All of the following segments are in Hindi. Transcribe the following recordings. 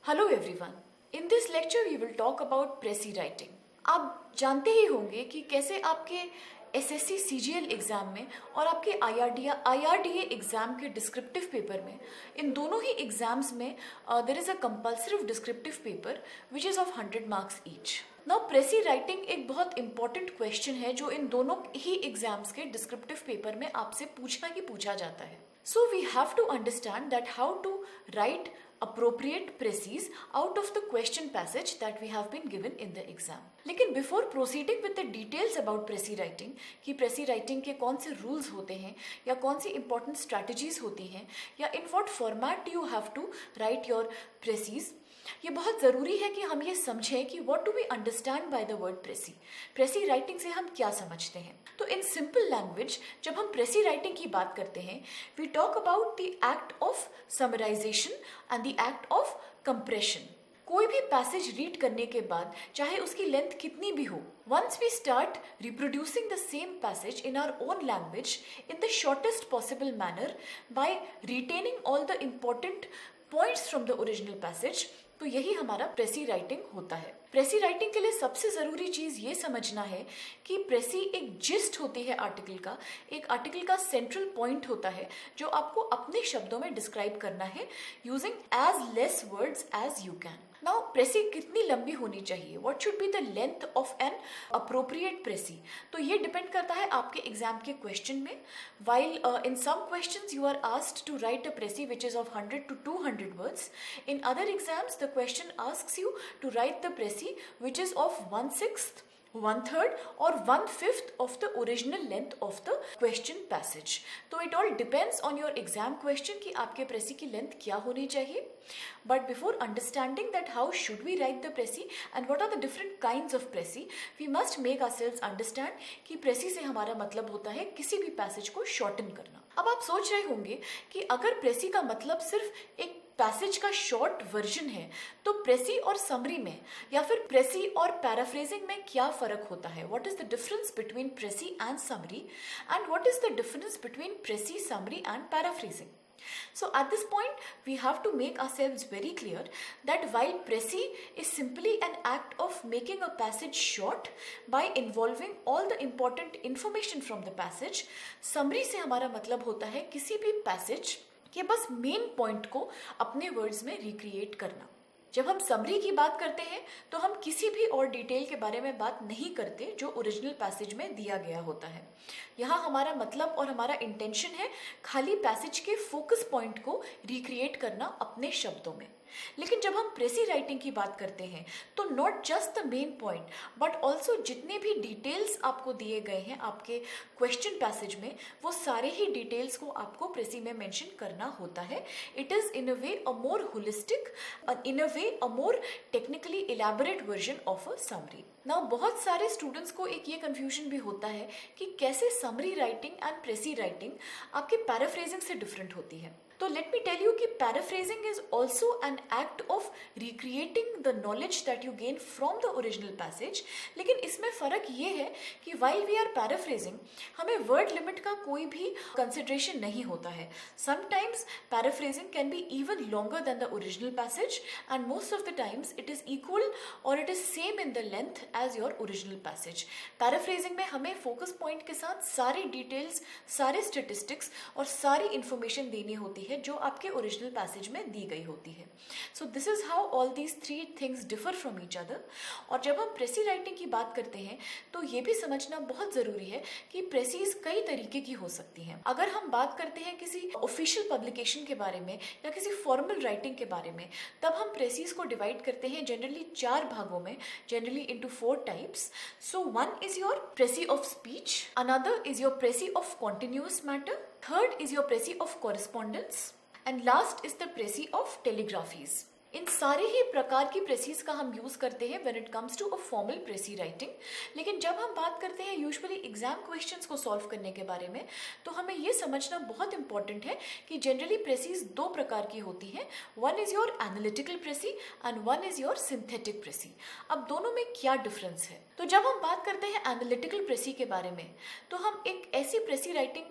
Hello everyone. In this lecture we will talk about precis writing. आप जानते ही होंगे कि कैसे आपके एसएससी सीजीएल एग्जाम में और आपके आईआरडीए एग्जाम के डिस्क्रिप्टिव पेपर में, इन दोनों ही एग्जाम्स में there is a compulsory descriptive paper which is of 100 marks each. Now प्रेसी writing एक बहुत इंपॉर्टेंट क्वेश्चन है जो इन दोनों ही एग्जाम्स के डिस्क्रिप्टिव पेपर में आपसे पूछा जाता है। So we have to understand that how to write appropriate preces out of the question passage that we have been given in the exam. लेकिन before proceeding with the details about presi writing कि presi writing के कौन से rules होते हैं या कौन सी important strategies होती हैं या in what format you have to write your preces, ये बहुत ज़रूरी है कि हम ये समझें कि what do we understand by the word presi. प्रेसी writing से हम क्या समझते हैं? तो इन सिंपल लैंग्वेज जब हम प्रेसी राइटिंग की बात करते हैं, we talk about the act of summarisation and the act of compression. कोई भी पैसेज रीड करने के बाद चाहे उसकी लेंथ कितनी भी हो, once we start reproducing the same passage in our own language in the shortest possible manner by retaining all the important points from the original passage, तो यही हमारा प्रेसी राइटिंग होता है। प्रेसी राइटिंग के लिए सबसे ज़रूरी चीज़ ये समझना है कि प्रेसी एक जिस्ट होती है आर्टिकल का, एक आर्टिकल का सेंट्रल पॉइंट होता है जो आपको अपने शब्दों में डिस्क्राइब करना है using as less words as you can. Now precis कितनी लंबी होनी चाहिए? What should be the length of an appropriate precis? तो ये डिपेंड करता है आपके एग्जाम के क्वेश्चन में। While in some questions you are asked to write a precis which is of 100 to 200 words. In other exams the question asks you to write the presi which is of 1/6, 1/3 or 1/5 of the original length of the question passage. तो it all depends on your exam question कि आपके प्रेसी की लेंथ क्या होनी चाहिए। But before understanding that how should we write the presi and what are the different kinds of presi, we must make ourselves understand कि प्रेसी से हमारा मतलब होता है किसी भी पैसेज को शॉर्टन करना। अब आप सोच रहे होंगे कि अगर प्रेसी का मतलब सिर्फ एक पैसेज का शॉर्ट वर्जन है तो प्रेसी और समरी में या फिर प्रेसी और पैराफ्रेजिंग में क्या फर्क होता है? What is the difference between precis and summary and what is the difference between precis, summary and paraphrasing? So at this point we have to make ourselves very clear that while presi is simply an act of making a passage short by involving all the important information from the passage, summary से हमारा मतलब होता है किसी भी passage के बस मेन पॉइंट को अपने वर्ड्स में रिक्रिएट करना। जब हम समरी की बात करते हैं तो हम किसी भी और डिटेल के बारे में बात नहीं करते जो ओरिजिनल पैसेज में दिया गया होता है। यहाँ हमारा मतलब और हमारा इंटेंशन है खाली पैसेज के फोकस पॉइंट को रिक्रिएट करना अपने शब्दों में। लेकिन जब हम प्रेसी राइटिंग की बात करते हैं तो not just the main point but also जितने भी डिटेल्स आपको दिए गए हैं आपके क्वेश्चन पैसेज में, वो सारे ही डिटेल्स को आपको प्रेसी में मेंशन करना होता है। It is in a way a more holistic, in a way a more technically elaborate version of a summary. Now बहुत सारे स्टूडेंट्स को एक ये कंफ्यूजन भी होता है कि कैसे समरी राइटिंग एंड प्रेसी राइटिंग आपके पैराफ्रेजिंग से डिफरेंट होती है। तो लेट मी टेल यू कि paraphrasing is also an act of recreating the knowledge that you gain from the original passage. लेकिन इसमें फ़र्क ये है कि वाइल वी आर पैराफ्रेजिंग हमें वर्ड लिमिट का कोई भी कंसिडरेशन नहीं होता है। Sometimes paraphrasing can be even longer than the original passage and most of the times it is equal or it is same in the length as your original passage. Paraphrasing में हमें फोकस पॉइंट के साथ सारी डिटेल्स, सारे स्टेटिस्टिक्स और सारी इंफॉर्मेशन देनी होती है जो आपके ओरिजिनल पैसेज में दी गई होती है। So this is how all these three things differ from each other. और जब हम प्रेसी राइटिंग की बात करते हैं तो ये भी समझना बहुत ज़रूरी है कि प्रेसीज कई तरीके की हो सकती हैं। अगर हम बात करते हैं किसी ऑफिशियल पब्लिकेशन के बारे में या किसी फॉर्मल राइटिंग के बारे में, तब हम प्रेसीज को डिवाइड करते हैं जनरली 4 भागों में, generally into 4 types. So one is your precis of speech, another is your precis of continuous matter, third is your presi of correspondence and last is the presi of telegraphies. इन सारे ही प्रकार की प्रेसीज का हम यूज़ करते हैं when it comes to a formal precis writing. लेकिन जब हम बात करते हैं यूजुअली एग्जाम क्वेश्चंस को सॉल्व करने के बारे में, तो हमें ये समझना बहुत इंपॉर्टेंट है कि जनरली प्रेसीज 2 प्रकार की होती हैं। One is your analytical precis and one is your synthetic precis. अब दोनों में क्या डिफरेंस है? तो जब हम बात करते हैं एनालिटिकल प्रेसी के बारे में, तो हम एक ऐसी प्रेसी राइटिंग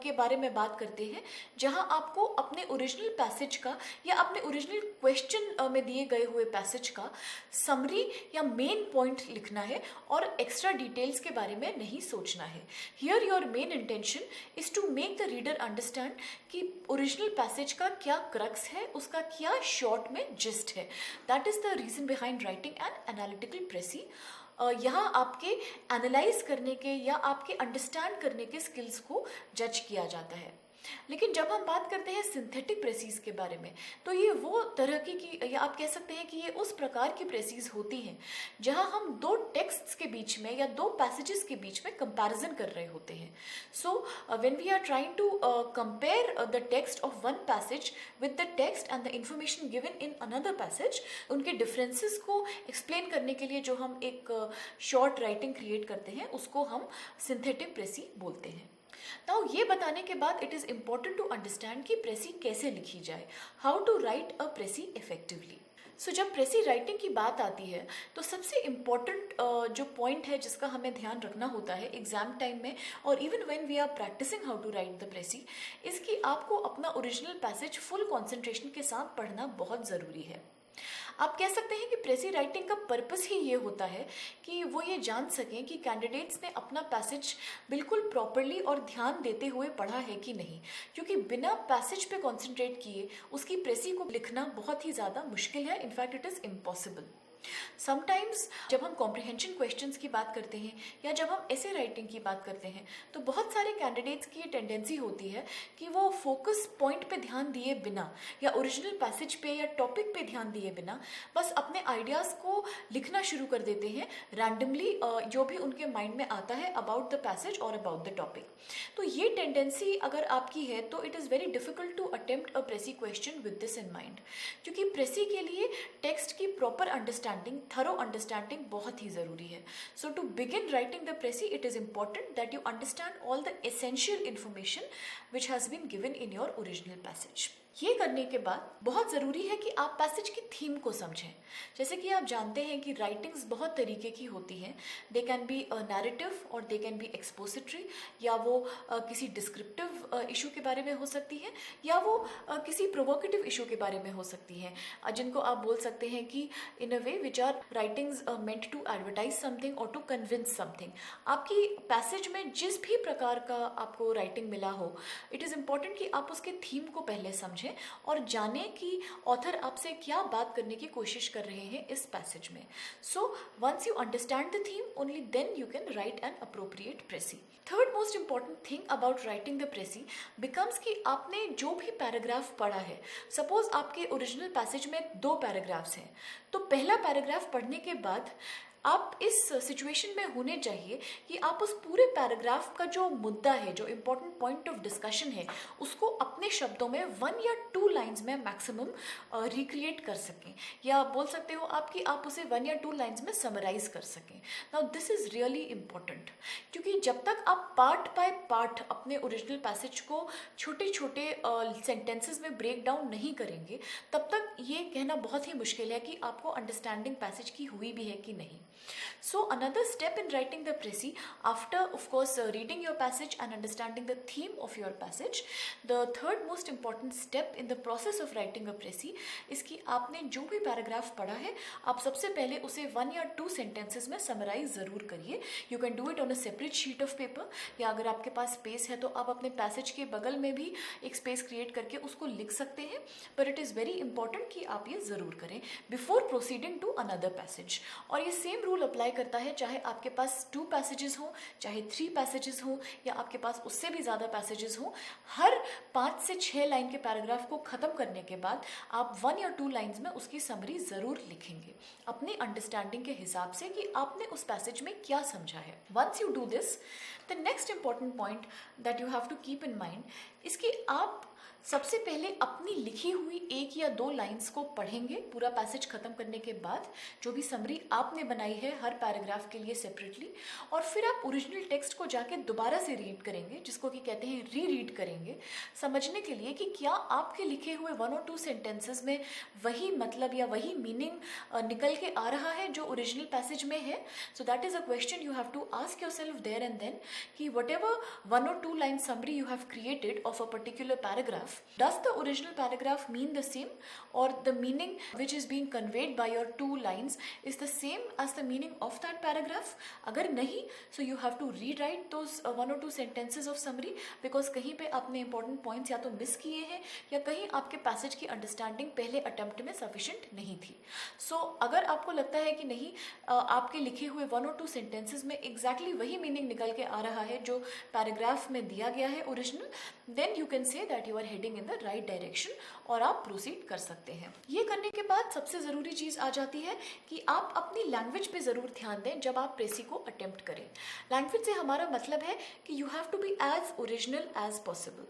के बारे में बात करते हैं जहां आपको अपने ओरिजिनल पैसेज का या अपने ओरिजिनल क्वेश्चन ओरिजिनल में दिए गए हुए पैसेज का समरी या मेन पॉइंट लिखना है और एक्स्ट्रा डिटेल्स के बारे में नहीं सोचना है। Here your main intention is to make the reader understand कि ओरिजिनल पैसेज का क्या क्रक्स है, उसका क्या शॉर्ट में जिस्ट है। That is the reason behind writing an analytical precis. यहाँ आपके एनालाइज करने के या आपके अंडरस्टैंड करने के स्किल्स को जज किया जाता है। लेकिन जब हम बात करते हैं सिंथेटिक प्रेसीज के बारे में, तो ये वो तरह की या आप कह सकते हैं कि ये उस प्रकार की प्रेसीज होती हैं जहां हम दो टेक्स्ट्स के बीच में या दो पैसेजेस के बीच में कंपैरिजन कर रहे होते हैं। So when we are trying to compare the text of one passage with the text and the information given in another passage, उनके डिफरेंसेस को एक्सप्लेन करने के लिए जो हम एक शॉर्ट राइटिंग क्रिएट करते हैं उसको हम सिंथेटिक प्रेसी बोलते हैं। नाउ ये बताने के बाद it is important to understand कि प्रेसी कैसे लिखी जाए, how to write a precis effectively. So जब प्रेसी राइटिंग की बात आती है तो सबसे इम्पॉर्टेंट जो पॉइंट है जिसका हमें ध्यान रखना होता है एग्जाम टाइम में और even when we are practicing how to write the precis, इसकी आपको अपना ओरिजिनल पैसेज फुल कंसंट्रेशन के साथ पढ़ना बहुत ज़रूरी है। आप कह सकते हैं कि प्रेसी राइटिंग का पर्पस ही ये होता है कि वो ये जान सकें कि कैंडिडेट्स ने अपना पैसेज बिल्कुल प्रॉपरली और ध्यान देते हुए पढ़ा है कि नहीं, क्योंकि बिना पैसेज पे कॉन्सेंट्रेट किए उसकी प्रेसी को लिखना बहुत ही ज़्यादा मुश्किल है। In fact it is impossible. Sometimes जब हम कॉम्प्रिहेंशन क्वेश्चंस की बात करते हैं या जब हम ऐसे राइटिंग की बात करते हैं तो बहुत सारे कैंडिडेट्स की ये टेंडेंसी होती है कि वो फोकस पॉइंट पे ध्यान दिए बिना या ओरिजिनल पैसेज पे या टॉपिक पे ध्यान दिए बिना बस अपने आइडियाज़ को लिखना शुरू कर देते हैं रैंडमली जो भी उनके माइंड में आता है अबाउट द पैसेज और अबाउट द टॉपिक। तो ये टेंडेंसी अगर आपकी है तो it is very difficult to attempt a precis question with this in mind, क्योंकि प्रेसी के लिए टेक्स्ट की प्रॉपर अंडरस्टैंडिंग, थरो अंडरस्टैंडिंग बहुत ही ज़रूरी है। So to begin writing the precis it is important that you understand all the essential information which has been given in your original passage. ये करने के बाद बहुत ज़रूरी है कि आप पैसेज की थीम को समझें। जैसे कि आप जानते हैं कि राइटिंग्स बहुत तरीके की होती हैं। दे कैन बी नैरेटिव और दे कैन बी एक्सपोजिटरी, या वो किसी डिस्क्रिप्टिव इशू के बारे में हो सकती है या वो किसी प्रोवोकेटिव इशू के बारे में हो सकती हैं, जिनको आप बोल सकते हैं कि in a way which are writings meant to advertise something और टू कन्विंस समथिंग। आपकी पैसेज में जिस भी प्रकार का आपको राइटिंग मिला हो, इट इज़ इम्पॉर्टेंट कि आप उसके थीम को पहले समझें और जाने कि ऑथर आपसे क्या बात करने की कोशिश कर रहे हैं इस पैसेज में। So once you understand the theme only then you can write an appropriate precis. Third most important thing about writing the precis becomes कि आपने जो भी पैराग्राफ पढ़ा है, सपोज आपके ओरिजिनल पैसेज में 2 पैराग्राफ्स हैं, तो पहला पैराग्राफ पढ़ने के बाद आप इस सिचुएशन में होने चाहिए कि आप उस पूरे पैराग्राफ का जो मुद्दा है, जो इम्पोर्टेंट पॉइंट ऑफ डिस्कशन है, उसको अपने शब्दों में 1 या 2 लाइंस में मैक्सिमम रिक्रिएट कर सकें, या बोल सकते हो आप कि आप उसे 1 या 2 लाइंस में समराइज कर सकें। Now this is really important, क्योंकि जब तक आप पार्ट बाय पार्ट अपने ओरिजिनल पैसेज को छोटे छोटे सेंटेंसेस में ब्रेक डाउन नहीं करेंगे, तब तक ये कहना बहुत ही मुश्किल है कि आपको अंडरस्टैंडिंग पैसेज की हुई भी है कि नहीं। So another step in writing the précis, after of course reading your passage and understanding the theme of your passage, the third most important step in the process of writing a précis is कि आपने जो भी पैराग्राफ पढ़ा है, आप सबसे पहले उसे 1 या 2 सेंटेंसेस में समराइज ज़रूर करिए। You can do it on a separate sheet of paper, या अगर आपके पास स्पेस है तो आप अपने पैसेज के बगल में भी एक स्पेस क्रिएट करके उसको लिख सकते हैं। पर इट इज़ वेरी इंपॉर्टेंट कि आप ये ज़रूर करें before proceeding to another passage. और ये सेम रूल अप्लाई करता है चाहे आपके पास 2 पैसेजेस हों, चाहे 3 पैसेजेस हों, या आपके पास उससे भी ज़्यादा पैसेजेस हों। हर 5 से 6 लाइन के पैराग्राफ को ख़त्म करने के बाद आप 1 या 2 लाइंस में उसकी समरी ज़रूर लिखेंगे अपनी अंडरस्टैंडिंग के हिसाब से कि आपने उस पैसेज में क्या समझा है। Once you do this, the next important point that you have to keep in mind is कि आप सबसे पहले अपनी लिखी हुई 1 या 2 लाइंस को पढ़ेंगे पूरा पैसेज खत्म करने के बाद, जो भी समरी आपने बनाई है हर पैराग्राफ के लिए सेपरेटली, और फिर आप ओरिजिनल टेक्स्ट को जाके दोबारा से रीड करेंगे, जिसको कि कहते हैं री रीड करेंगे, समझने के लिए कि क्या आपके लिखे हुए 1 और 2 सेंटेंसेस में वही मतलब या वही मीनिंग निकल के आ रहा है जो ओरिजिनल पैसेज में है। So that is a question you have to ask yourself there and then कि वट एवर 1 और 2 line summary you have created of a particular paragraph, does the original paragraph mean the same, or the meaning which is being conveyed by your 2 lines is the same as the meaning of that paragraph? अगर नहीं, so you have to rewrite those 1 or 2 sentences of summary, because कहीं पे आपने important points या तो miss किए हैं या कहीं आपके passage की understanding पहले attempt में sufficient नहीं थी. So अगर आपको लगता है कि नहीं, आपके लिखे हुए 1 or 2 sentences में exactly वही meaning निकल के आ रहा है जो paragraph में दिया गया है original, then you can say that you are heading in the right direction और आप proceed कर सकते हैं. ये करने के बाद सबसे ज़रूरी चीज़ आ जाती है कि आप अपनी लैंग्वेज पे ज़रूर ध्यान दें जब आप प्रेसी को अटेम्प्ट करें. लैंग्वेज से हमारा मतलब है कि you have to be as original as possible.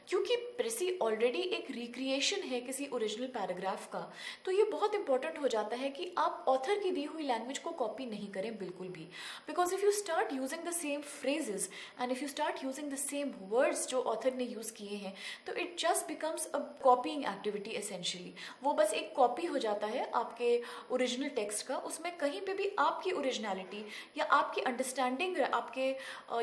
क्योंकि प्रेसी ऑलरेडी एक रिक्रिएशन है किसी ओरिजिनल पैराग्राफ का, तो ये बहुत इंपॉर्टेंट हो जाता है कि आप ऑथर की दी हुई लैंग्वेज को कॉपी नहीं करें बिल्कुल भी. Because if you start using the same phrases and if you start using the same words जो ऑथर ने यूज़ किए हैं, तो it just becomes a copying activity essentially. वो बस एक कॉपी हो जाता है आपके ओरिजिनल टेक्स्ट का. उसमें कहीं पे भी आपकी ओरिजिनलिटी या आपकी अंडरस्टैंडिंग आपके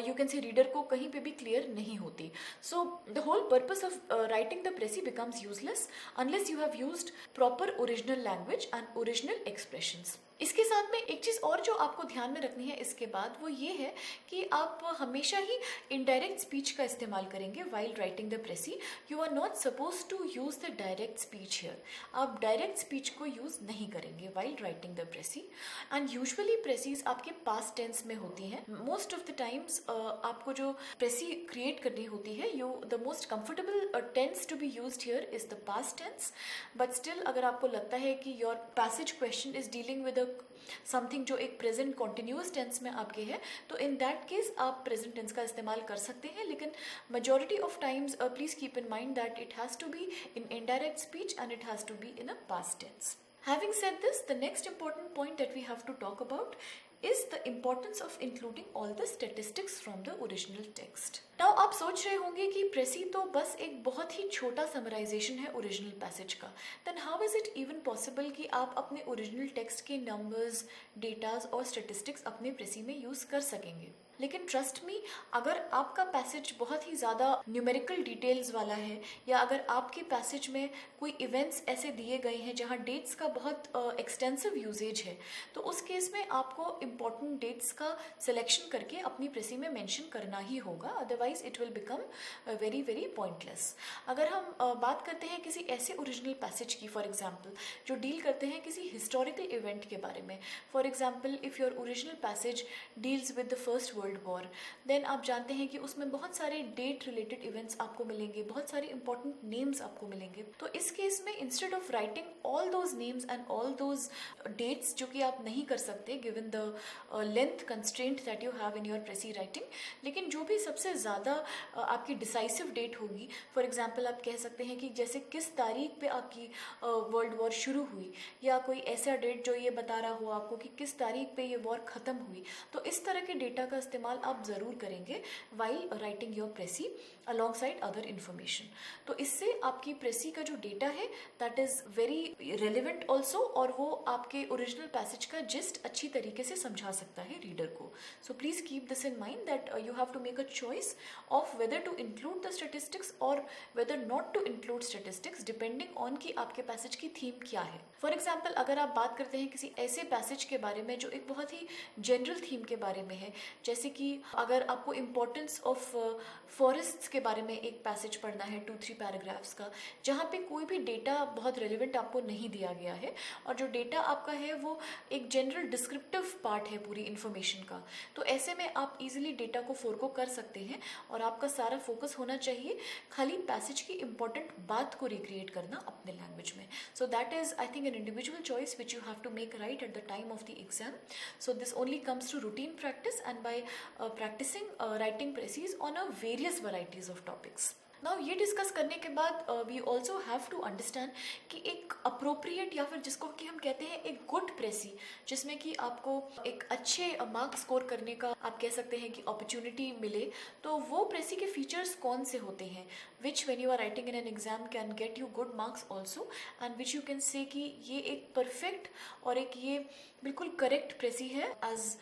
यू कैन से रीडर को कहीं पे भी क्लियर नहीं होती. So the whole purpose of writing the precis becomes useless unless you have used proper original language and original expressions. इसके साथ में एक चीज़ और जो आपको ध्यान में रखनी है इसके बाद, वो ये है कि आप हमेशा ही इनडायरेक्ट स्पीच का इस्तेमाल करेंगे while writing the precis. You are not suppose to use the direct speech here. आप डायरेक्ट स्पीच को यूज़ नहीं करेंगे while writing the precis. And usually precis आपके पास्ट टेंस में होती हैं. मोस्ट ऑफ द टाइम्स आपको जो प्रेसी क्रिएट करनी होती है, the most comfortable tense to be used here is the past tense. But still अगर आपको लगता है कि your passage question is dealing with something जो एक प्रेजेंट कॉन्टिन्यूस टेंस में आपके है, तो इन दैट केस आप प्रेजेंट टेंस का इस्तेमाल कर सकते हैं. लेकिन majority of times please keep in mind that it has to be in indirect speech and it has to be in a past tense. Having said this, the next important point that we have to talk about is the importance of including all the statistics from the original text. Now आप सोच रहे होंगे कि प्रेसी तो बस एक बहुत ही छोटा समराइजेशन है ओरिजिनल पैसेज का. Then how is it even possible कि आप अपने ओरिजिनल टेक्स्ट के नंबर्स, डेटाज और स्टेटिस्टिक्स अपने प्रेसी में यूज कर सकेंगे? लेकिन ट्रस्ट मी, अगर आपका पैसेज बहुत ही ज़्यादा न्यूमेरिकल डिटेल्स वाला है, या अगर आपके पैसेज में कोई इवेंट्स ऐसे दिए गए हैं जहाँ डेट्स का बहुत एक्सटेंसिव यूजेज है, तो उस केस में आपको इम्पॉर्टेंट डेट्स का सिलेक्शन करके अपनी प्रेसी में मेंशन करना ही होगा. Otherwise it will become very very pointless. अगर हम बात करते हैं किसी ऐसे ओरिजिनल पैसेज की, फॉर एग्जाम्पल जो डील करते हैं किसी हिस्टोरिकल इवेंट के बारे में, for example if your original passage deals with the first world war, then आप जानते हैं कि उसमें बहुत सारे डेट रिलेटेड इवेंट्स आपको मिलेंगे, बहुत सारे इंपॉर्टेंट नेम्स आपको मिलेंगे. तो इस केस में instead of writing all those names and all those dates, जो कि आप नहीं कर सकते given the length constraint that you have in your precis writing, लेकिन जो भी सबसे ज़्यादा आपकी डिसाइसिव डेट होगी, फॉर एग्जाम्पल आप कह सकते हैं कि जैसे किस तारीख पे आपकी वर्ल्ड वॉर शुरू हुई, या कोई ऐसा डेट जो ये बता रहा हो आपको कि किस तारीख पे ये वॉर ख़त्म हुई. तो इस तरह के डेटा का इस्तेमाल आप ज़रूर करेंगे while writing your precis alongside other information. तो इससे आपकी प्रेसी का जो डेटा है that is very relevant also, और वो आपके ओरिजिनल पैसेज का जिस्ट अच्छी तरीके से समझा सकता है रीडर को. So please keep this in mind that you have to make a choice of whether to include the statistics और whether not to include statistics, depending on कि आपके पैसेज की थीम क्या है. फॉर एग्जाम्पल अगर आप बात करते हैं किसी ऐसे पैसेज के बारे में जो एक बहुत ही जनरल थीम के बारे में है, जैसे कि अगर आपको इम्पोर्टेंस ऑफ फॉरेस्ट्स के बारे में एक पैसेज पढ़ना है 2-3 पैराग्राफ्स का, जहाँ पे कोई भी डेटा बहुत रेलिवेंट आपको नहीं दिया गया है, और जो डेटा आपका है वो एक जनरल डिस्क्रिप्टिव पार्ट है पूरी इन्फॉर्मेशन का, तो ऐसे में आप इजीली डेटा को फोरगो कर सकते हैं और आपका सारा फोकस होना चाहिए खाली पैसेज की इंपॉर्टेंट बात को रिक्रिएट करना अपने लैंग्वेज में. So that is I think an individual choice which you have to make right at the time of the exam. So this only comes through routine practice and by practicing writing precis on a various varieties of topics. Now ये डिस्कस करने के बाद we also have to understand कि एक अप्रोप्रिएट, या फिर जिसको कि हम कहते हैं एक गुड प्रेसी, जिसमें कि आपको एक अच्छे मार्क्स स्कोर करने का आप कह सकते हैं कि अपॉर्चुनिटी मिले, तो वो प्रेसी के फीचर्स कौन से होते हैं which when you are writing in an exam can get you good marks also, and which you can say कि ये एक परफेक्ट और एक ये बिल्कुल करेक्ट प्रेसी है as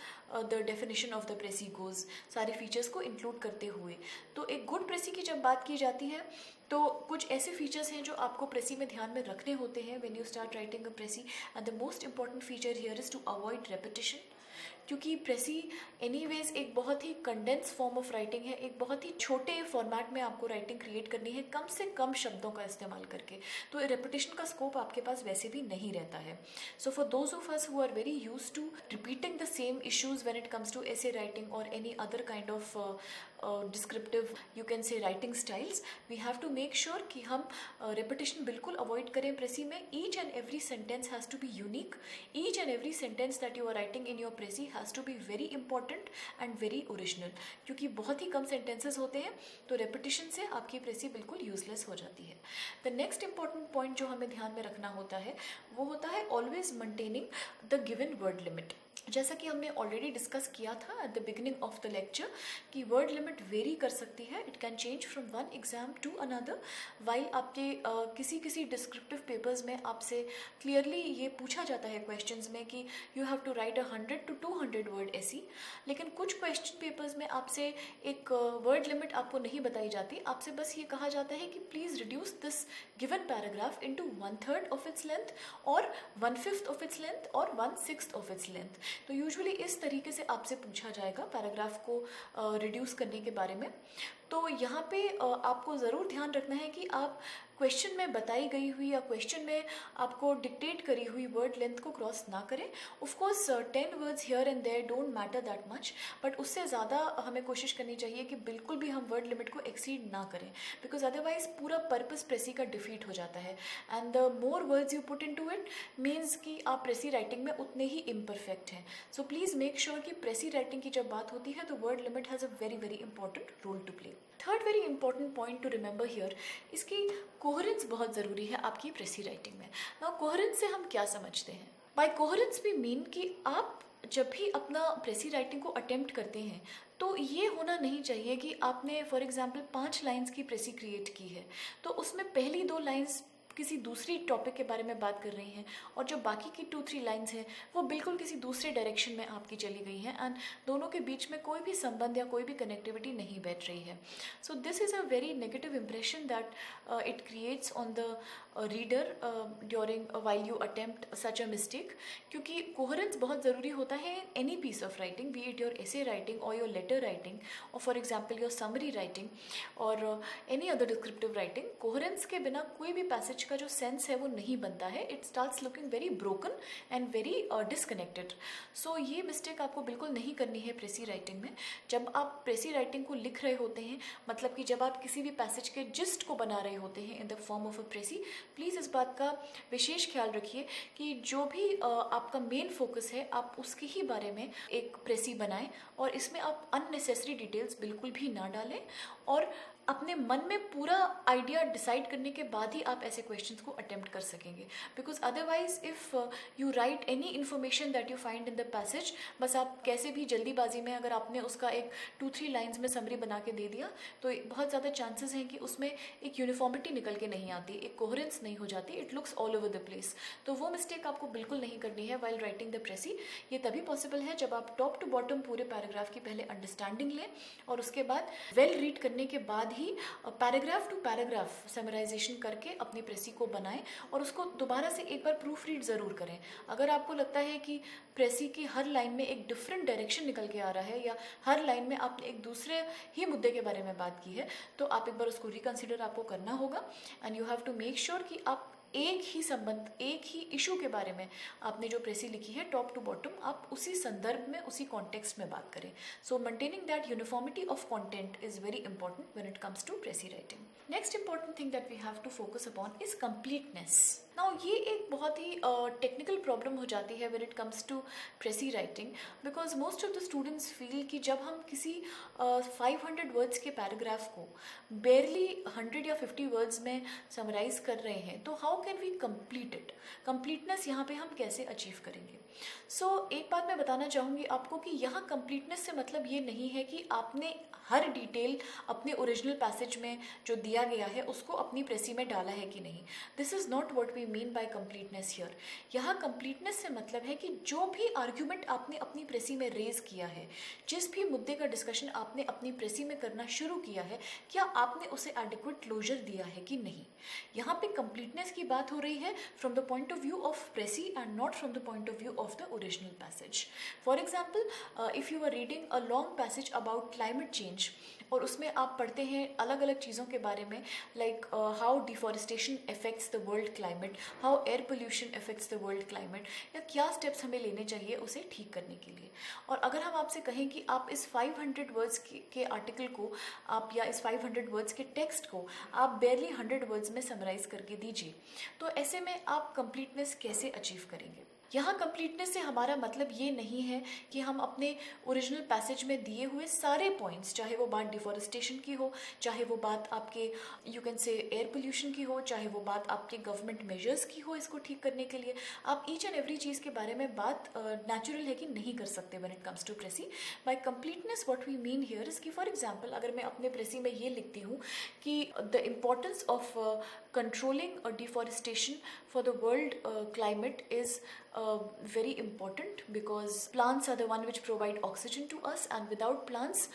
the definition of the precis goes, सारे फीचर्स को इंक्लूड करते हुए. तो एक गुड प्रेसी की जब बात की जाती है। तो कुछ ऐसे फीचर्स हैं जो आपको प्रेसी में ध्यान में रखने होते हैं when you start writing a precis, and the most important feature here is to avoid repetition, क्योंकि प्रेसी एनीवेज एक बहुत ही कंडेंस फॉर्म ऑफ राइटिंग है, एक बहुत ही छोटे फॉर्मेट में आपको राइटिंग क्रिएट करनी है कम से कम शब्दों का इस्तेमाल करके, तो रेपिटेशन का स्कोप आपके पास वैसे भी नहीं रहता है। So for those of us who are very used to repeating the same issues when it comes to essay writing और any other kind of descriptive you can say writing styles, we have to make sure कि हम रेपिटेशन बिल्कुल अवॉइड करें प्रेसी में। Each and every sentence has to be unique, each and every sentence that you are writing in your precis has to be very important and very original, क्योंकि बहुत ही कम सेंटेंसेस होते हैं, तो रेपिटेशन से आपकी प्रेसी बिल्कुल यूजलेस हो जाती है। द नेक्स्ट इंपॉर्टेंट पॉइंट जो हमें ध्यान में रखना होता है वो होता है always maintaining the given word limit. जैसा कि हमने ऑलरेडी डिस्कस किया था at the beginning of the lecture कि वर्ड लिमिट वेरी कर सकती है, it can change from one exam to another. While आपके किसी डिस्क्रिप्टिव पेपर्स में आपसे क्लियरली ये पूछा जाता है क्वेश्चंस में कि you have to write 100 to 200 word ऐसी, लेकिन कुछ क्वेश्चन पेपर्स में आपसे एक वर्ड लिमिट आपको नहीं बताई जाती, आपसे बस ये कहा जाता है कि please reduce this given paragraph into 1/3 of its length और 1/5 ऑफ इट्स लेंथ और 1/6 ऑफ इट्स लेंथ। तो यूजुअली इस तरीके से आपसे पूछा जाएगा पैराग्राफ को रिड्यूस करने के बारे में। तो यहाँ पे आपको ज़रूर ध्यान रखना है कि आप क्वेश्चन में बताई गई हुई या क्वेश्चन में आपको डिक्टेट करी हुई वर्ड लेंथ को क्रॉस ना करें। Of course 10 words here and there don't matter that much, but उससे ज़्यादा हमें कोशिश करनी चाहिए कि बिल्कुल भी हम वर्ड लिमिट को एक्सीड ना करें, बिकॉज अदरवाइज पूरा पर्पस प्रेसी का डिफीट हो जाता है। And the more words you put into it means कि आप प्रेसी राइटिंग में उतने ही इम्परफेक्ट हैं। सो प्लीज़ मेक श्योर कि प्रेसी राइटिंग की जब बात होती है तो word limit has a very very important role to play. Third very important point to remember here, इसकी कोहेरेंस बहुत ज़रूरी है आपकी प्रेसी राइटिंग में। नाउ कोहेरेंस से हम क्या समझते हैं? बाय कोहेरेंस वी मीन कि आप जब भी अपना प्रेसी राइटिंग को अटेम्प्ट करते हैं तो ये होना नहीं चाहिए कि आपने फॉर एग्जांपल 5 लाइंस की प्रेसी क्रिएट की है, तो उसमें पहली 2 लाइंस किसी दूसरी टॉपिक के बारे में बात कर रही हैं और जो बाकी की 2-3 लाइंस हैं वो बिल्कुल किसी दूसरे डायरेक्शन में आपकी चली गई हैं, एंड दोनों के बीच में कोई भी संबंध या कोई भी कनेक्टिविटी नहीं बैठ रही है। So this is a very negative impression that it creates on the reader during while you attempt such a mistake, क्योंकि कोहेरेंस बहुत ज़रूरी होता है any piece of writing, be it your essay writing और योर लेटर राइटिंग और for example your summary writing और any other descriptive writing. Coherence के बिना कोई भी पैसेज का जो सेंस है वो नहीं बनता है, it starts looking very broken and very disconnected. So ये मिस्टेक आपको बिल्कुल नहीं करनी है प्रेसी राइटिंग में। जब आप प्रेसी राइटिंग को लिख रहे होते हैं, मतलब कि जब आप किसी भी पैसेज के जिस्ट को बना रहे होते हैं in the form of a precis, please इस बात का विशेष ख्याल रखिए कि जो भी आपका मेन फोकस है आप उसके ही बारे में एक प्रेसी बनाएं और इसमें आप अननेसेसरी डिटेल्स बिल्कुल भी ना डालें और अपने मन में पूरा आइडिया डिसाइड करने के बाद ही आप ऐसे क्वेश्चंस को अटेम्प्ट कर सकेंगे, because otherwise if you right any information that you find in the passage, बस आप कैसे भी जल्दीबाजी में अगर आपने उसका एक 2-3 लाइंस में समरी बना के दे दिया तो बहुत ज़्यादा चांसेस हैं कि उसमें एक यूनिफॉर्मिटी निकल के नहीं आती, एक कोहेरेंस नहीं हो जाती, it looks all over the place. तो वो मिस्टेक आपको बिल्कुल नहीं करनी है वाइल राइटिंग द प्रेसी। ये तभी पॉसिबल है जब आप टॉप टू बॉटम पूरे पैराग्राफ की पहले अंडरस्टैंडिंग लें और उसके बाद वेल रीड करने के बाद ही पैराग्राफ टू पैराग्राफ समराइजेशन करके अपनी प्रेसी को बनाएं और उसको दोबारा से एक बार प्रूफ रीड ज़रूर करें। अगर आपको लगता है कि प्रेसी की हर लाइन में एक डिफरेंट डायरेक्शन निकल के आ रहा है या हर लाइन में आपने एक दूसरे ही मुद्दे के बारे में बात की है, तो आप एक बार उसको रिकंसिडर आपको करना होगा and you have to make sure कि आप एक ही संबंध, एक ही इशू के बारे में आपने जो प्रेसी लिखी है टॉप टू बॉटम, आप उसी संदर्भ में उसी कॉन्टेक्स्ट में बात करें। So maintaining that uniformity of content is very important when it comes to precis writing. Next important thing that we have to focus upon is completeness. Now ये एक बहुत ही टेक्निकल प्रॉब्लम हो जाती है when it comes to precis writing, because most of the students feel कि जब हम किसी 500 वर्ड्स के पैराग्राफ को बेयरली 100 या 50 वर्ड्स में समराइज कर रहे हैं तो how can we complete it, completeness यहाँ पे हम कैसे अचीव करेंगे। सो एक बात मैं बताना चाहूँगी आपको कि यहाँ कंप्लीटनेस से मतलब ये नहीं है कि आपने हर डिटेल अपने ओरिजिनल पैसेज में जो दिया गया है उसको अपनी प्रेसी में डाला है कि नहीं। This is not what we mean by completeness here. यहाँ कंप्लीटनेस से मतलब है कि जो भी आर्ग्यूमेंट आपने अपनी प्रेसी में रेज किया है, जिस भी मुद्दे का डिस्कशन आपने अपनी प्रेसी में करना शुरू किया है, क्या आपने उसे एडिक्वेट क्लोजर दिया है कि नहीं। यहाँ पे कंप्लीटनेस की बात हो रही है from the point of view of precis and not from the point of view of the original passage. For example, if you are reading a long passage about climate change और उसमें आप पढ़ते हैं अलग अलग चीज़ों के बारे में, like how deforestation affects the world climate, how air pollution affects the world climate, या क्या स्टेप्स हमें लेने चाहिए उसे ठीक करने के लिए। और अगर हम आपसे कहें कि आप इस 500 वर्ड्स के आर्टिकल को आप, या इस 500 वर्ड्स के टेक्स्ट को आप बेरली 100 वर्ड्स में समराइज करके दीजिए, तो ऐसे में आप कंप्लीटनेस कैसे अचीव करेंगे। यहाँ कंप्लीटनेस से हमारा मतलब ये नहीं है कि हम अपने ओरिजिनल पैसेज में दिए हुए सारे पॉइंट्स, चाहे वो बात डिफॉरेस्टेशन की हो, चाहे वो बात आपके यू कैन से एयर पोल्यूशन की हो, चाहे वो बात आपके गवर्नमेंट मेजर्स की हो इसको ठीक करने के लिए, आप ईच एंड एवरी चीज़ के बारे में बात नेचुरल है कि नहीं कर सकते when it comes to precis. By completeness what we mean here is कि फॉर एग्जाम्पल अगर मैं अपने प्रेसी में ये लिखती हूँ कि the importance of controlling deforestation for the world climate is very important because plants are the one which provide oxygen to us, and without plants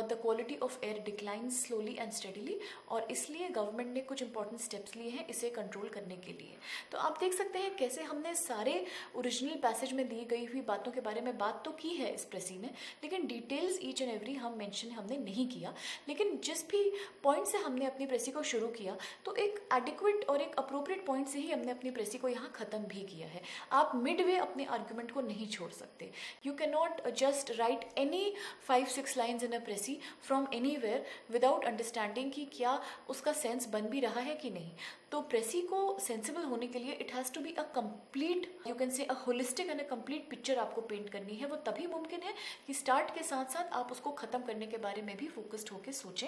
the quality of air declines slowly and steadily, और इसलिए गवर्नमेंट ने कुछ इंपॉर्टेंट स्टेप्स लिए हैं इसे कंट्रोल करने के लिए। तो आप देख सकते हैं कैसे हमने सारे ओरिजिनल पैसेज में दी गई हुई बातों के बारे में बात तो की है इस प्रेसी में, लेकिन डिटेल्स ईच एंड एवरी हम मेंशन हमने नहीं किया। लेकिन जिस भी पॉइंट से हमने अपनी प्रेसी को शुरू किया, तो एक एडिक्वेट और एक अप्रोप्रिएट पॉइंट से ही हमने अपनी प्रेसी को यहाँ ख़त्म भी किया है। आप मिडवे अपने आर्गुमेंट को नहीं छोड़ सकते। You can not just write any 5-6 lines in a precis from anywhere without understanding कि क्या उसका सेंस बन भी रहा है कि नहीं। तो प्रेसी को सेंसिबल होने के लिए it has to be a complete, you can say a holistic and a complete picture आपको पेंट करनी है। वो तभी मुमकिन है कि स्टार्ट के साथ साथ आप उसको ख़त्म करने के बारे में भी फोकस्ड होकर सोचें।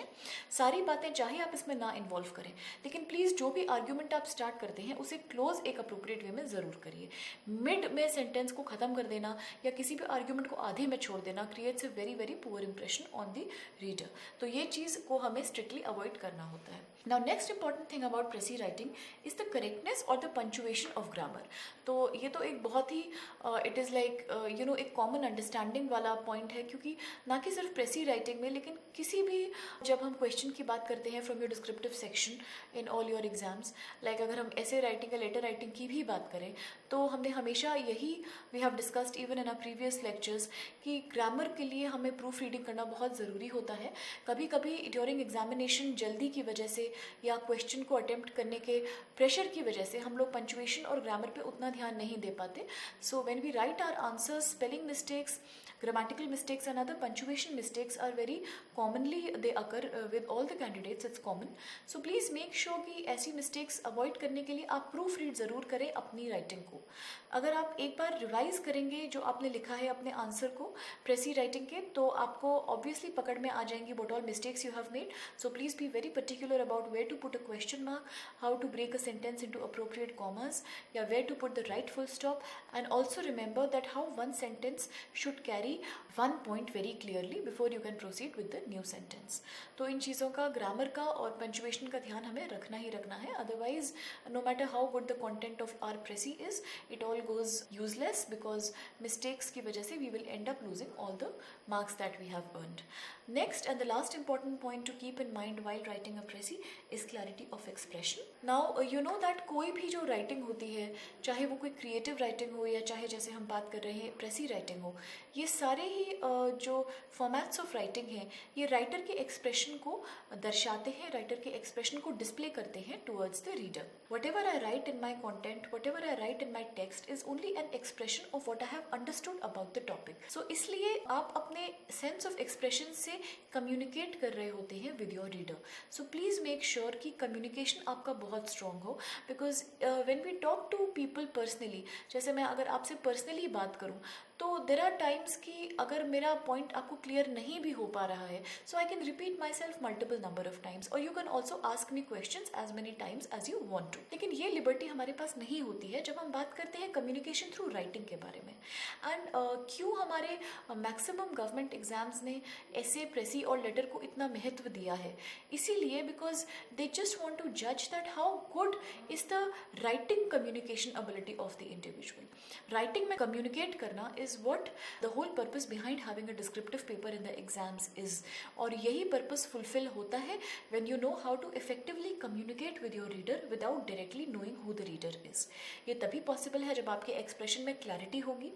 सारी बातें चाहे आप इसमें ना इन्वॉल्व करें, लेकिन प्लीज़ जो भी आर्ग्यूमेंट आप स्टार्ट करते हैं उसे क्लोज एक अप्रोप्रिएट वे में ज़रूर करिए। मिड में सेंटेंस को ख़त्म कर देना या किसी भी आर्ग्यूमेंट को आधे में छोड़ देना creates a very very poor impression on the reader. तो ये चीज़ को हमें स्ट्रिक्टली अवॉइड करना होता है। Now next important thing about pressy writing is the correctness or the punctuation of grammar। तो ये तो एक बहुत ही it is like you know एक कॉमन अंडरस्टैंडिंग वाला पॉइंट है, क्योंकि ना कि सिर्फ प्रेसी राइटिंग में, लेकिन किसी भी जब हम क्वेश्चन की बात करते हैं from your descriptive section in all your exams, like अगर हम ऐसे राइटिंग या लेटर राइटिंग की भी बात करें, तो हमने हमेशा यही we have discussed even in our previous lectures कि ग्रामर के लिए हमें प्रूफ रीडिंग करना बहुत ज़रूरी होता है। कभी कभी ड्यूरिंग एग्जामिनेशन जल्दी की वजह से या क्वेश्चन को अटेम्प्ट करने के प्रेशर की वजह से हम लोग पंचुएशन और ग्रामर पे उतना ध्यान नहीं दे पाते। So when we write our answers, spelling mistakes, grammatical mistakes and other punctuation mistakes are very commonly they occur with all the candidates, it's common। so please make sure कि ऐसी mistakes avoid करने के लिए आप प्रूफ रीड ज़रूर करें अपनी राइटिंग को। अगर आप एक बार रिवाइज करेंगे जो आपने लिखा है अपने आंसर को प्रेसी राइटिंग के, तो आपको ऑब्वियसली पकड़ में आ जाएंगी what all mistakes you have made। so please be very particular about where to put a question mark, how to break a sentence into appropriate commas, या where to put the right full stop, and also remember that how one sentence should carry one point very clearly before you can proceed with the new sentence। तो इन चीज़ों का, ग्रामर का और पंचुएशन का ध्यान हमें रखना ही रखना है, otherwise no matter how good the content of our pressy is, it all goes useless because mistakes की वजह से we will end up losing all the marks that we have earned। Next and the last important point to keep in mind while writing a pressy is clarity of expression। Now you know that कोई भी जो writing होती है, चाहे वो कोई creative writing हो या चाहे जैसे हम बात कर रहे हैं pressy writing हो, ये सारे ही जो फॉर्मेट्स ऑफ राइटिंग हैं ये राइटर के एक्सप्रेशन को दर्शाते हैं, राइटर के एक्सप्रेशन को डिस्प्ले करते हैं towards the reader. Whatever I write in my content, whatever I write in my text is only an expression of what I have understood about the topic. So इसलिए आप अपने सेंस ऑफ एक्सप्रेशन से कम्युनिकेट कर रहे होते हैं with your reader. So please make sure कि कम्युनिकेशन आपका बहुत स्ट्रॉन्ग हो, because when we talk to people personally, जैसे मैं अगर आपसे पर्सनली बात करूँ तो देर आर टाइम्स कि अगर मेरा पॉइंट आपको क्लियर नहीं भी हो पा रहा है, so I can repeat my self multiple number of times, और you can also ask me questions as many times as you want to. लेकिन ये लिबर्टी हमारे पास नहीं होती है जब हम बात करते हैं कम्युनिकेशन थ्रू राइटिंग के बारे में। एंड क्यों हमारे मैक्सिमम गवर्नमेंट एग्जाम्स ने ऐसे प्रेसी और लेटर को इतना महत्व दिया है? इसीलिए because they just want to जज that how good is the writing communication ability of the individual. Writing में कम्युनिकेट करना is what the whole purpose behind having a descriptive paper in the exams is. और यही पर्पस फुलफिल होता है when you know how to effectively communicate with your reader without directly knowing who the reader is. ये तभी पॉसिबल है जब आपके एक्सप्रेशन में क्लैरिटी होगी,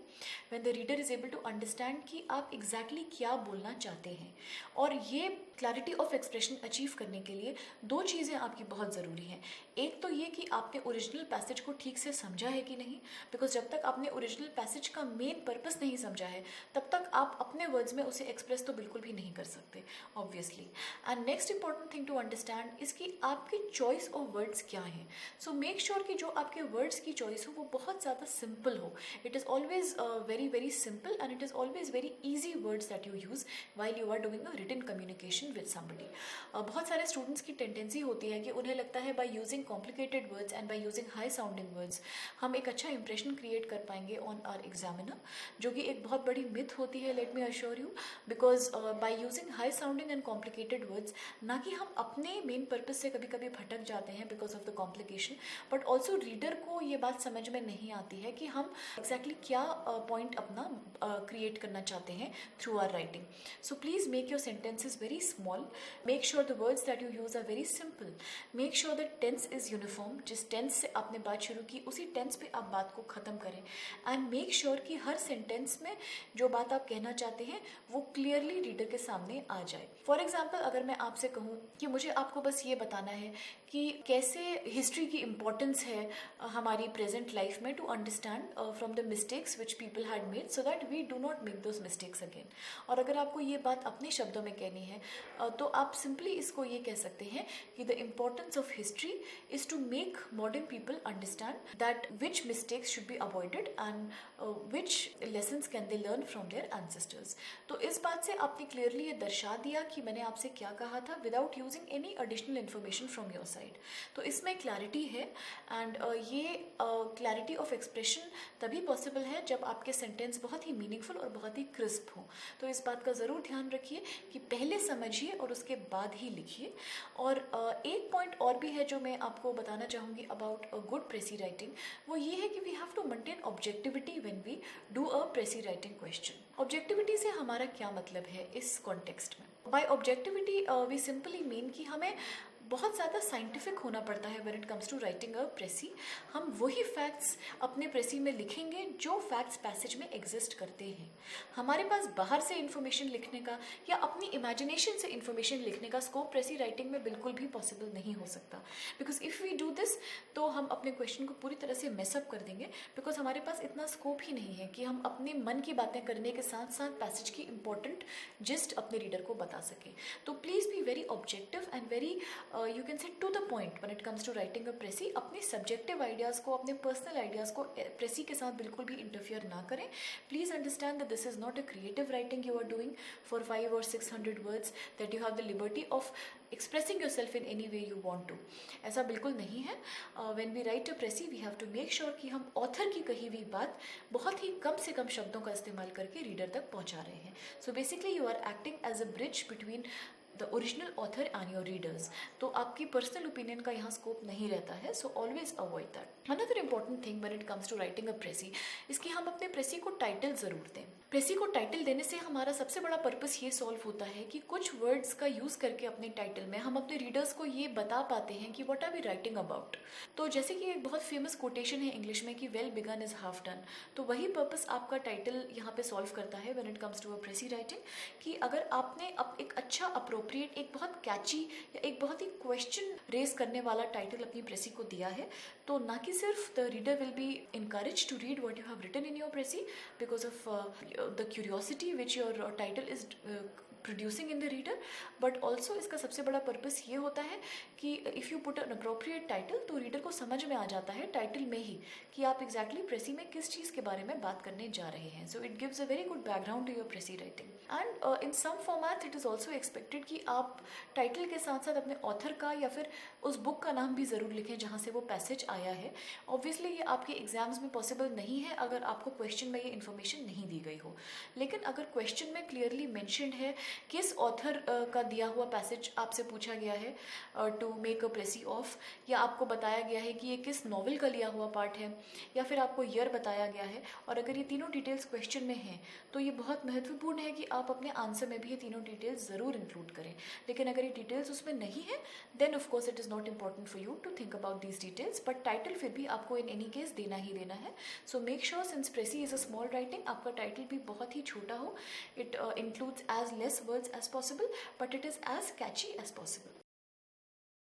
when the reader is able to understand कि आप एग्जैक्टली क्या बोलना चाहते हैं. और ये क्लैरिटी ऑफ एक्सप्रेशन अचीव करने के लिए दो चीज़ें आपकी बहुत ज़रूरी हैं. एक तो ये कि आपने ओरिजिनल पैसेज को ठीक से समझा है कि नहीं, बिकॉज जब तक आपने ओरिजिनल पैसेज का मेन पर्पस नहीं समझा है तब तक आप अपने वर्ड्स में उसे एक्सप्रेस तो बिल्कुल भी नहीं कर सकते obviously. And next important thing to understand is कि आपकी चॉइस ऑफ वर्ड्स क्या हैं. सो मेक श्योर कि जो आपके वर्ड्स की चॉइस हो वो बहुत ज़्यादा सिंपल हो. It is always very very simple and it is always very easy words that you use while you are doing a written communication with somebody. बहुत सारे स्टूडेंट्स की टेंडेंसी होती है कि उन्हें लगता है by using complicated words and by using high sounding words हम एक अच्छा इंप्रेशन क्रिएट कर पाएंगे ऑन आवर एग्जामिनर, जो कि एक बहुत बड़ी मिथ होती है, let me assure you. Because by using high sounding and complicated words ना कि हम अपने मेन पर्पस से कभी कभी भटक जाते हैं because of the complication, but also reader को ये बात समझ में नहीं आती है कि हम एग्जैक्टली क्या पॉइंट अपना क्रिएट करना चाहते हैं through our writing. So please make your sentences very small. Make sure the words that you use are very simple. Make sure the tense is uniform. जिस टेंस से आपने बात शुरू की उसी टेंस पे आप बात को ख़त्म करें. एंड मेक श्योर कि हर सेंटेंस में जो बात आप कहना चाहते हैं वो क्लियरली रीडर के सामने आ जाए. फॉर एग्जाम्पल अगर मैं आपसे कहूँ कि मुझे आपको बस ये बताना है कि कैसे हिस्ट्री की इम्पोर्टेंस है हमारी प्रेजेंट लाइफ में to understand from the mistakes which people had made so that we do not make those mistakes again. और अगर आपको ये बात अपने शब्दों में कहनी है तो आप सिंपली इसको ये कह सकते हैं कि the importance of history is to make modern people understand that which mistakes should be avoided and which lessons can they learn from their ancestors. तो इस बात से आपने क्लियरली ये दर्शा दिया कि मैंने आपसे क्या कहा था without using any additional information from your side. तो इसमें क्लैरिटी है एंड ये क्लैरिटी ऑफ एक्सप्रेशन तभी पॉसिबल है जब आपके सेंटेंस बहुत ही मीनिंगफुल और बहुत ही क्रिस्प हो. तो इस बात का ज़रूर ध्यान रखिए कि पहले समझिए और उसके बाद ही लिखिए. और एक पॉइंट और भी है जो मैं आपको बताना चाहूँगी about a good precis writing. वो ये है कि we have to maintain objectivity when we do a precis writing question. Objectivity से हमारा क्या मतलब है इस कॉन्टेक्स्ट में? By objectivity we simply mean कि हमें बहुत ज़्यादा साइंटिफिक होना पड़ता है when it comes to writing a precis. हम वही फैक्ट्स अपने प्रेसी में लिखेंगे जो फैक्ट्स पैसेज में एग्जिस्ट करते हैं. हमारे पास बाहर से इन्फॉर्मेशन लिखने का या अपनी इमेजिनेशन से इन्फॉर्मेशन लिखने का स्कोप प्रेसी राइटिंग में बिल्कुल भी पॉसिबल नहीं हो सकता. Because if we do this तो हम अपने क्वेश्चन को पूरी तरह से मेसअप कर देंगे. बिकॉज हमारे पास इतना स्कोप ही नहीं है कि हम अपने मन की बातें करने के साथ साथ पैसेज की इंपॉर्टेंट जिस्ट अपने रीडर को बता सकें. तो please be very objective and very you can say to the point when it comes to writing a precis. अपने सब्जेक्टिव आइडियाज़ को, अपने पर्सनल आइडियाज़ को प्रेसी के साथ बिल्कुल भी इंटरफियर ना करें. Please understand that this is not a creative writing you are doing for 500 or 600 words that you have the liberty of expressing your self in any way you want to. ऐसा बिल्कुल नहीं है. When we write a precis we have to make sure कि हम ऑथर की कही हुई बात बहुत ही कम से कम शब्दों का इस्तेमाल करके रीडर तक पहुंचा रहे हैं. So basically you are acting as a bridge between the original author and your readers. तो आपकी पर्सनल ओपिनियन का यहाँ स्कोप नहीं रहता है. So always avoid that. Another important thing when it comes to writing a precis इसकी हम अपने प्रेसी को टाइटल ज़रूर दें. प्रेसी को टाइटल देने से हमारा सबसे बड़ा पर्पस ये सॉल्व होता है कि कुछ वर्ड्स का यूज़ करके अपने टाइटल में हम अपने रीडर्स को ये बता पाते हैं कि what are we writing about. तो जैसे कि एक बहुत फेमस कोटेशन है इंग्लिश में कि well begin is half done. तो वही पर्पस आपका टाइटल यहाँ पे सॉल्व करता है when it comes to a precis writing. कि अगर आपने एक अच्छा अप्रोप्रिएट, एक बहुत कैची या एक बहुत ही क्वेश्चन रेज करने वाला टाइटल अपनी प्रेसी को दिया है तो ना कि सिर्फ the reader will be encourage to read what you have written in your precis because of the curiosity which your title is producing in the reader, but also इसका सबसे बड़ा पर्पस ये होता है कि if you put an appropriate title तो रीडर को समझ में आ जाता है टाइटल में ही कि आप एग्जैक्टली प्रेसी में किस चीज़ के बारे में बात करने जा रहे हैं. So it gives a very good background to your precis writing. And in some formats it is also expected कि आप टाइटल के साथ साथ अपने ऑथर का या फिर उस बुक का नाम भी ज़रूर लिखें जहाँ से वो पैसेज आया है. ऑब्वियसली ये आपके एग्जाम्स में पॉसिबल नहीं है अगर आपको क्वेश्चन में ये इन्फॉर्मेशन नहीं दी गई हो, लेकिन अगर क्वेश्चन में क्लियरली मेंशन्ड है किस ऑथर का दिया हुआ पैसेज आपसे पूछा गया है टू मेक अ प्रेसी ऑफ, या आपको बताया गया है कि ये किस नॉवल का लिया हुआ पार्ट है, या फिर आपको ईयर बताया गया है, और अगर ये तीनों डिटेल्स क्वेश्चन में हैं तो ये बहुत महत्वपूर्ण है कि आप अपने आंसर में भी ये तीनों डिटेल्स ज़रूर इंक्लूड करें. लेकिन अगर ये डिटेल्स उसमें नहीं है then of course it is not important for you to think about these details, but title फिर भी आपको इन एनी केस देना ही देना है. So make sure since precis is a small writing आपका टाइटल भी बहुत ही छोटा हो. It includes as less words as possible, but it is as catchy as possible.